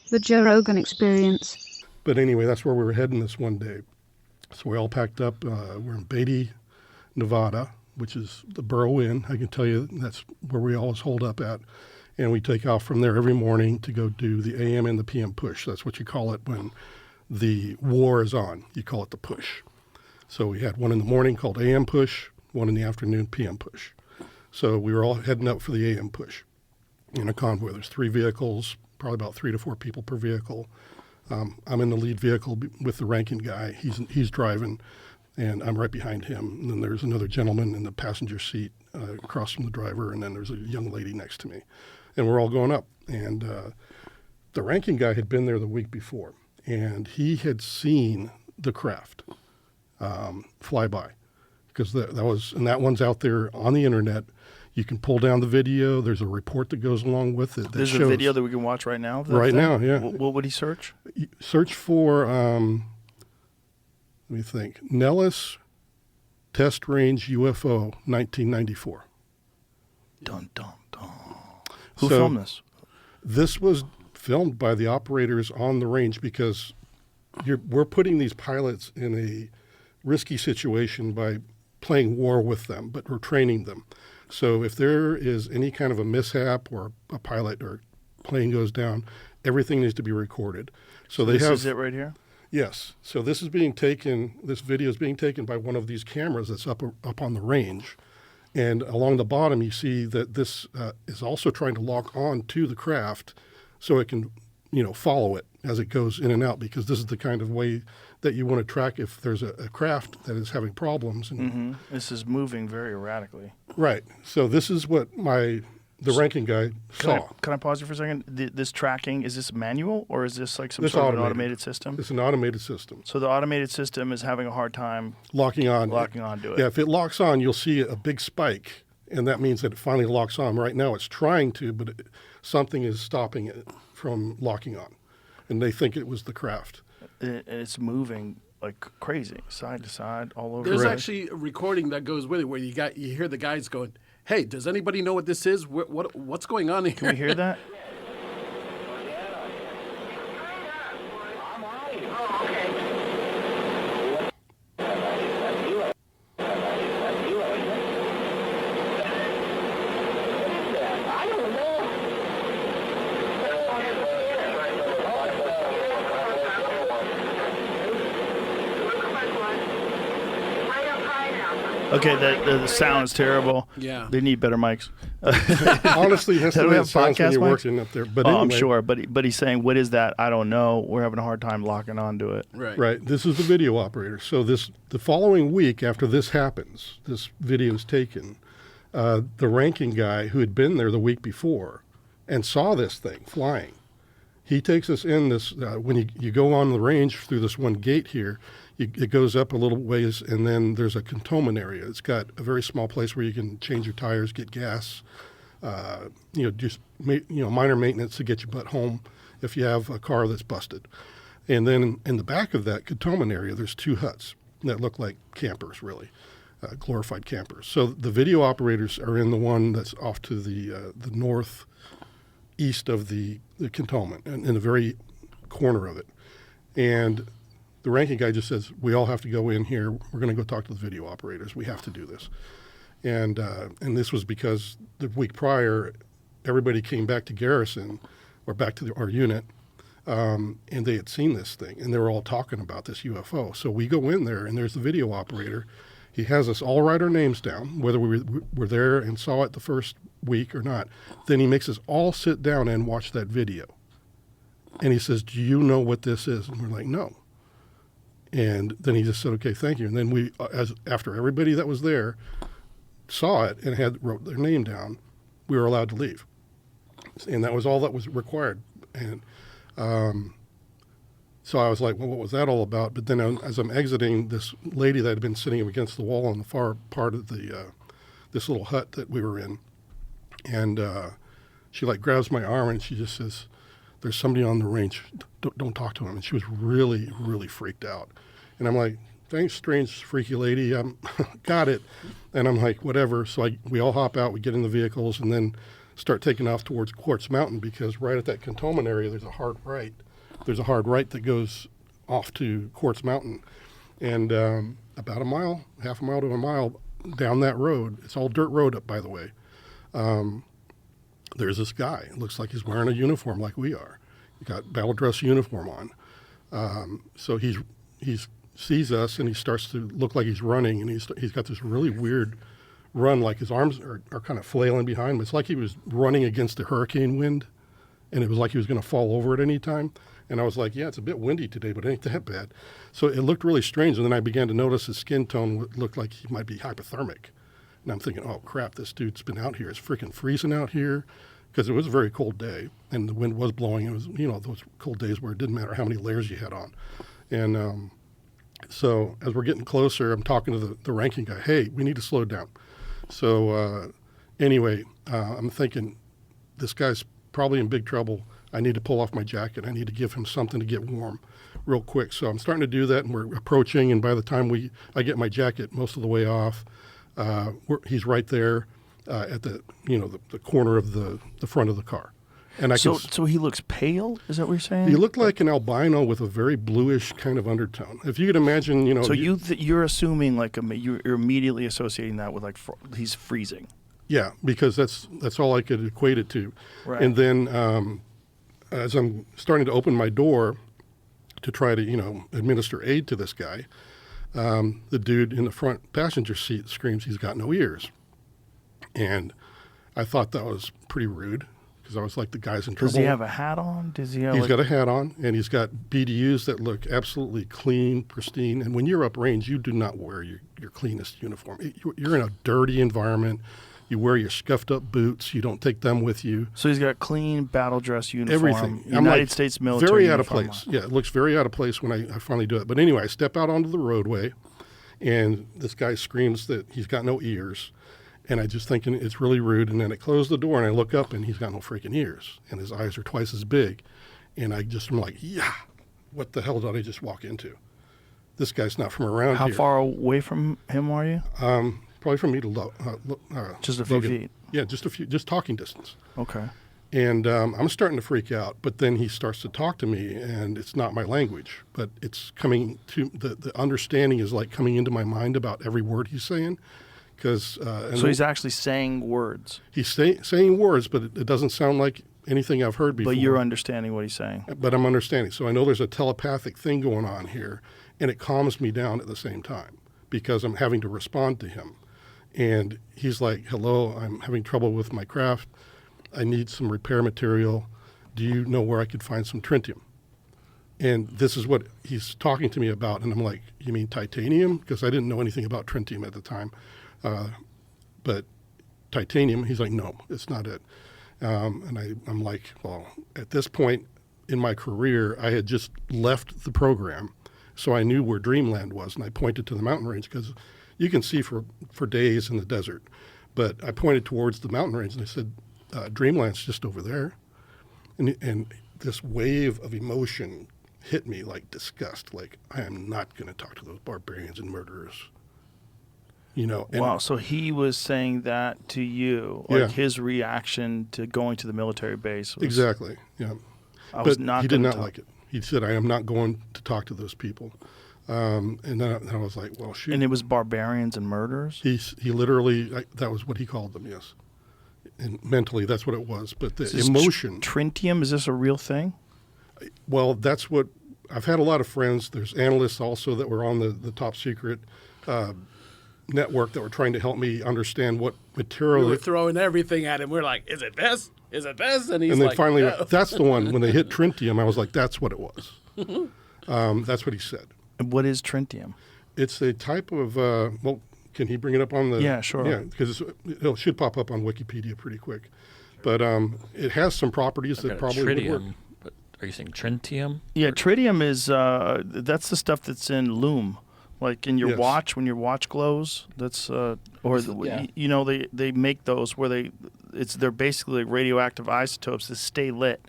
The Joe Rogan Experience. But anyway, that's where we were heading this one day. So we all packed up. We're in Beatty, Nevada, which is the Burro Inn. I can tell you that's where we always hold up at. And we take off from there every morning to go do the AM and the PM push. That's what you call it when the war is on. You call it the push. So we had one in the morning called AM push, one in the afternoon PM push. So we were all heading up for the AM push in a convoy. There's 3 vehicles, probably about 3 to 4 people per vehicle. I'm in the lead vehicle with the ranking guy. He's driving, and I'm right behind him. And then there's another gentleman in the passenger seat across from the driver, and then there's a young lady next to me. And we're all going up. And the ranking guy had been there the week before, and he had seen the craft fly by, because that one's out there on the internet. You can pull down the video. There's a report that goes along with it. There's a video that we can watch right now? Right now, yeah. What would he search? Search for, let me think, Nellis Test Range UFO 1994. Dun, dun, dun. Who filmed this? This was filmed by the operators on the range, because we're putting these pilots in a risky situation by playing war with them, but we're training them. So if there is any kind of a mishap or a pilot or plane goes down, everything needs to be recorded. So this is it right here? Yes. So this video is being taken by one of these cameras that's up on the range. And along the bottom, you see that this is also trying to lock on to the craft so it can, follow it as it goes in and out, because this is the kind of way that you want to track if there's a craft that is having problems. And This is moving very erratically. Right. So this is what the ranking guy saw. Can I pause you for a second? This tracking, is this manual, or is this like some It's sort of an automated system? It's an automated system. So the automated system is having a hard time locking on to it. Yeah, if it locks on, you'll see a big spike, and that means that it finally locks on. Right now it's trying to, but something is stopping it from locking on, and they think it was the craft. It's moving like crazy, side to side, all over. There's actually a recording that goes with it where you hear the guys going, "Hey, does anybody know what this is? What's going on here?" Can we hear that? Okay, the sound is terrible. Yeah. They need better mics. Honestly, that's the way it sounds when you're working up there. But anyway, I'm sure. But he's saying, what is that? I don't know. We're having a hard time locking onto it. Right. This is the video operator. So the following week after this happens, this video is taken, the ranking guy who had been there the week before and saw this thing flying, he takes us in this, when you go on the range through this one gate here, it goes up a little ways, and then there's a cantonment area. It's got a very small place where you can change your tires, get gas, just minor maintenance to get your butt home if you have a car that's busted. And then in the back of that cantonment area, there's 2 huts that look like campers, really, glorified campers. So the video operators are in the one that's off to the northeast of the cantonment, and in the very corner of it. And the ranking guy just says, we all have to go in here. We're going to go talk to the video operators. We have to do this. And this was because the week prior, everybody came back to garrison or back to our unit, and they had seen this thing, and they were all talking about this UFO. So we go in there, and there's the video operator. He has us all write our names down, whether we were there and saw it the first week or not. Then he makes us all sit down and watch that video. And he says, do you know what this is? And we're like, no. And then he just said, okay, thank you. And then after everybody that was there saw it and wrote their name down, we were allowed to leave. And that was all that was required. And so I was like, well, what was that all about? But then as I'm exiting, this lady that had been sitting against the wall on the far part of this little hut that we were in, and she grabs my arm and she just says, there's somebody on the range, don't talk to him. And she was really, really freaked out. And I'm like, thanks, strange, freaky lady. Got it. And I'm like, whatever. So we all hop out, we get in the vehicles, and then start taking off towards Quartz Mountain, because right at that cantonment area, there's a hard right. There's a hard right that goes off to Quartz Mountain. And about a mile, half a mile to a mile down that road, it's all dirt road up, by the way, there's this guy. It looks like he's wearing a uniform like we are. He got battle dress uniform on. So he sees us, and he starts to look like he's running, and he's got this really weird run, like his arms are kind of flailing behind him. It's like he was running against the hurricane wind, and it was like he was going to fall over at any time. And I was like, yeah, it's a bit windy today, but it ain't that bad. So it looked really strange, and then I began to notice his skin tone looked like he might be hypothermic. And I'm thinking, oh, crap, this dude's been out here. It's freaking freezing out here, because it was a very cold day, and the wind was blowing. It was, those cold days where it didn't matter how many layers you had on. And so as we're getting closer, I'm talking to the ranking guy. Hey, we need to slow down. So anyway, I'm thinking this guy's probably in big trouble. I need to pull off my jacket. I need to give him something to get warm real quick. So I'm starting to do that, and we're approaching, and by the time I get my jacket most of the way off, he's right there at the corner of the front of the car. And So he looks pale? Is that what you're saying? He looked like an albino with a very bluish kind of undertone. If you could imagine, So you're assuming you're immediately associating that with he's freezing. Yeah, because that's all I could equate it to. Right. And then as I'm starting to open my door to try to administer aid to this guy, the dude in the front passenger seat screams he's got no ears. And I thought that was pretty rude, because I was like, the guy's in trouble. Does he have a hat on? He's got a hat on, and he's got BDUs that look absolutely clean, pristine. And when you're uprange, you do not wear your cleanest uniform. You're in a dirty environment. You wear your scuffed up boots. You don't take them with you. So he's got clean battle dress uniform. Everything. United States military very uniform. Out of place. Yeah, it looks very out of place when I finally do it. But anyway, I step out onto the roadway, and this guy screams that he's got no ears. And I just thinking it's really rude. And then I close the door, and I look up, and he's got no freaking ears. And his eyes are twice as big. And I'm like, yeah, what the hell did I just walk into? This guy's not from around How here. far away from him are you? Probably from me to Just a few Logan. feet. Yeah, just talking distance. Okay. And I'm starting to freak out, but then he starts to talk to me, and it's not my language, but it's coming to the understanding is like coming into my mind about every word he's saying. So he's actually saying words. He's saying words, but it doesn't sound like anything I've heard before. But you're understanding what he's saying. But I'm understanding. So I know there's a telepathic thing going on here, and it calms me down at the same time, because I'm having to respond to him. And he's like, hello, I'm having trouble with my craft. I need some repair material. Do you know where I could find some tritium? And this is what he's talking to me about. And I'm like, you mean titanium? Because I didn't know anything about tritium at the time. But titanium, he's like, no, it's not it. And I'm like, well, at this point in my career, I had just left the program. So I knew where Dreamland was, and I pointed to the mountain range, because you can see for days in the desert. But I pointed towards the mountain range, and I said, Dreamland's just over there. And this wave of emotion hit me like disgust, like I am not going to talk to those barbarians and murderers. Wow, so he was saying that to you, his reaction to going to the military base was... Exactly, yeah. He did not like it. He said, I am not going to talk to those people. And then I was like, well, shoot. And it was barbarians and murderers? He literally, that was what he called them, yes. And mentally, that's what it was. But the emotion... Tritium, is this a real thing? Well, that's what... I've had a lot of friends. There's analysts also that were on the top secret network that were trying to help me understand what material... We were throwing everything at him. We're like, is it this? Is it this? And he's and then like, finally, no. That's the one. When they hit tritium, I was like, that's what it was. That's what he said. What is tritium? It's a type of... well, can he bring it up on the... Yeah, sure. Yeah, because it should pop up on Wikipedia pretty quick. But it has some properties that probably would work. But are you saying tritium? Yeah, tritium is... that's the stuff that's in Loom. Like in your watch, when your watch glows, that's they make those where they're basically like radioactive isotopes that stay lit.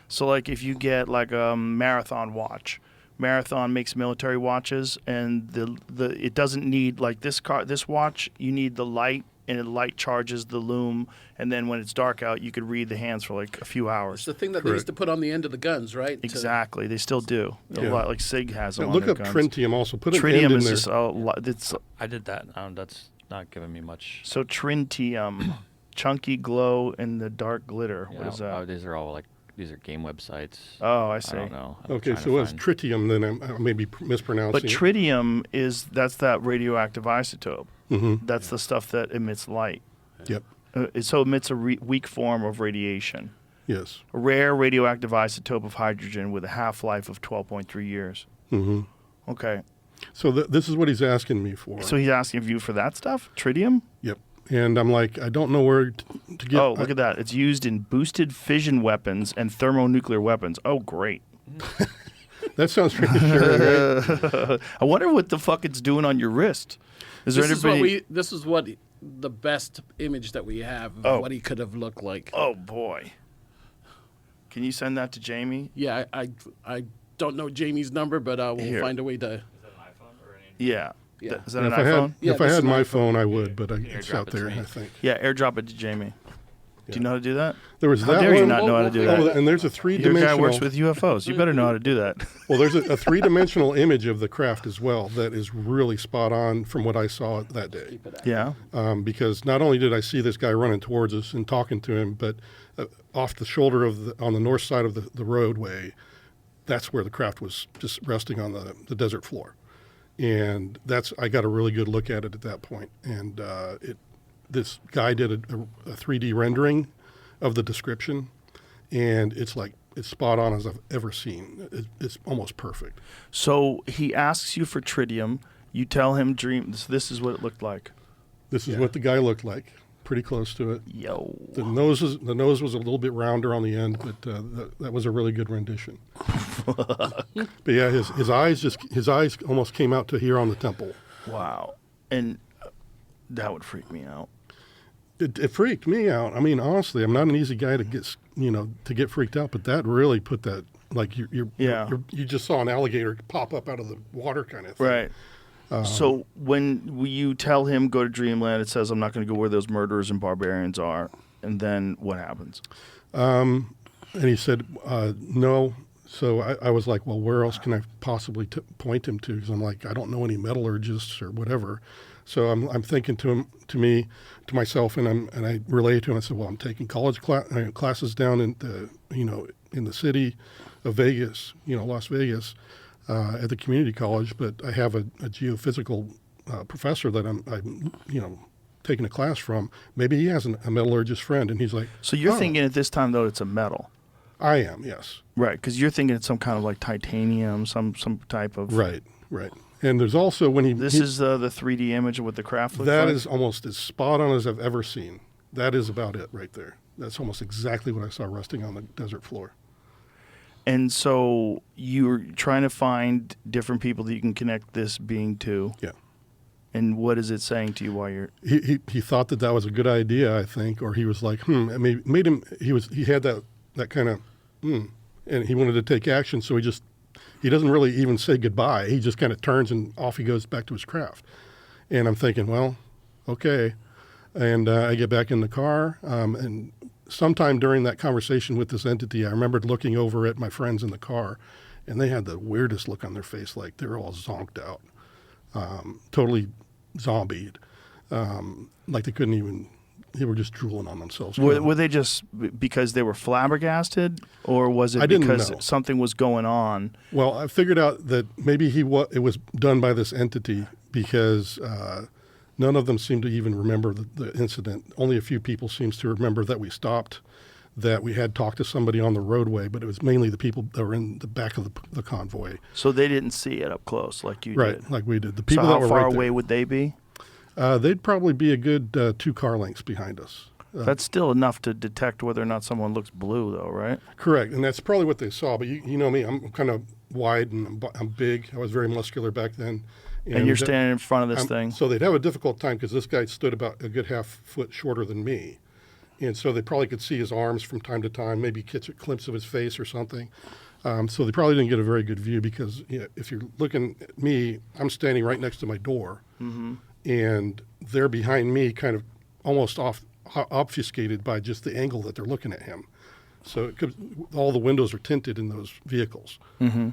So like if you get like a Marathon watch, Marathon makes military watches, and it doesn't need like this watch. You need the light and the light charges the loom, and then when it's dark out, you could read the hands for like a few It's hours. the thing that they used to put on the end of the guns, right? Exactly, they still do. A lot, like SIG has them Now, on look their up guns. tritium also. Put an Tritium end in is there. just a lot. I did that. That's not giving me much. So tritium, chunky glow in the dark glitter. Yeah, What is that? these are all these are game websites. Oh, I see. I don't know. I'm Okay, trying so to it's find- tritium, then I may be mispronouncing But it. tritium that's that radioactive isotope. Mm-hmm. That's the stuff that emits light. Yep. So it emits a weak form of radiation. Yes. A rare radioactive isotope of hydrogen with a half-life of 12.3 years. Mm-hmm. Okay. So this is what he's asking me for. So he's asking you for that stuff? Tritium? Yep. And I'm like, I don't know where to get. Oh, look at that. It's used in boosted fission weapons and thermonuclear weapons. Oh, great. That sounds reassuring, right? I wonder what the fuck it's doing on your wrist. Is there anybody... This is what the best image that we have of what he could have looked like. Oh, boy. Can you send that to Jamie? Yeah, I don't know Jamie's number, but we'll find a way to. Yeah. Yeah. Is that an If I iPhone? had, Yeah, if I this had is my an phone, I would, but it's AirDrop out it to there, me. I think. Yeah, airdrop it to Jamie. Do you know how to do that? There was How that dare one. you not know how to do Oh, that? and there's a Your three-dimensional. guy works with UFOs. You better know how to do that. Well, there's a three-dimensional image of the craft as well that is really spot on from what I saw that day. Yeah. Because not only did I see this guy running towards us and talking to him, but off the shoulder on the north side of the roadway, that's where the craft was just resting on the desert floor. And I got a really good look at it at that point. And this guy did a 3D rendering of the description, and it's spot on as I've ever seen. It's almost perfect. So he asks you for tritium. You tell him this is what it looked like. This is what the guy looked like. Pretty close to it. Yo. The nose was a little bit rounder on the end, but that was a really good rendition. But yeah, his eyes almost came out to here on the temple. Wow. And that would freak me out. It freaked me out. I mean, honestly, I'm not an easy guy to get freaked out, but that really put that like you just saw an alligator pop up out of the water kind of thing. Right. So when you tell him go to Dreamland, it says I'm not going to go where those murderers and barbarians are, and then what happens? And he said no. So I was like, well, where else can I possibly point him to? Because I'm like, I don't know any metallurgists or whatever. So I'm thinking to myself, and I relayed to him. I said, well, I'm taking college classes down in the city of Vegas, Las Vegas, at the community college. But I have a geophysical professor that I'm taking a class from. Maybe he has a metallurgist friend, and he's like, So you're thinking at this time though it's a metal, I am, yes, right? Because you're thinking it's some kind of like titanium, some type of right. And there's also when This is the 3D image of what the craft looks that like? is almost as spot on as I've ever seen. That is about it right there. That's almost exactly what I saw resting on the desert floor. And so you're trying to find different people that you can connect this being to. Yeah. And what is it saying to you while you're... He thought that was a good idea, I think, or he was like, I mean, made him. He had that kind of, and he wanted to take action. So he doesn't really even say goodbye. He just kind of turns and off he goes back to his craft. And I'm thinking, well, okay. And I get back in the car, and sometime during that conversation with this entity, I remembered looking over at my friends in the car, and they had the weirdest look on their face, like they were all zonked out, totally zombied, like they couldn't even. They were just drooling on themselves. Were they just because they were flabbergasted, or was it because something was going on? Well, I figured out that maybe it was done by this entity because none of them seemed to even remember the incident. Only a few people seems to remember that we stopped, that we had talked to somebody on the roadway, but it was mainly the people that were in the back of the convoy. So they didn't see it up close like you did. Right, like we did. The people so how that were far right away there, would they be? they'd probably be a good 2 car lengths behind us. That's still enough to detect whether or not someone looks blue, though, right? Correct, and that's probably what they saw. But you know me, I'm kind of wide and I'm big. I was very muscular back then. And you're standing in front of this thing. So they'd have a difficult time because this guy stood about a good half foot shorter than me. And so they probably could see his arms from time to time, maybe catch a glimpse of his face or something. So they probably didn't get a very good view because if you're looking at me, I'm standing right next to my door. Mm-hmm. And they're behind me kind of almost obfuscated by just the angle that they're looking at him. So all the windows are tinted in those vehicles. Mm-hmm.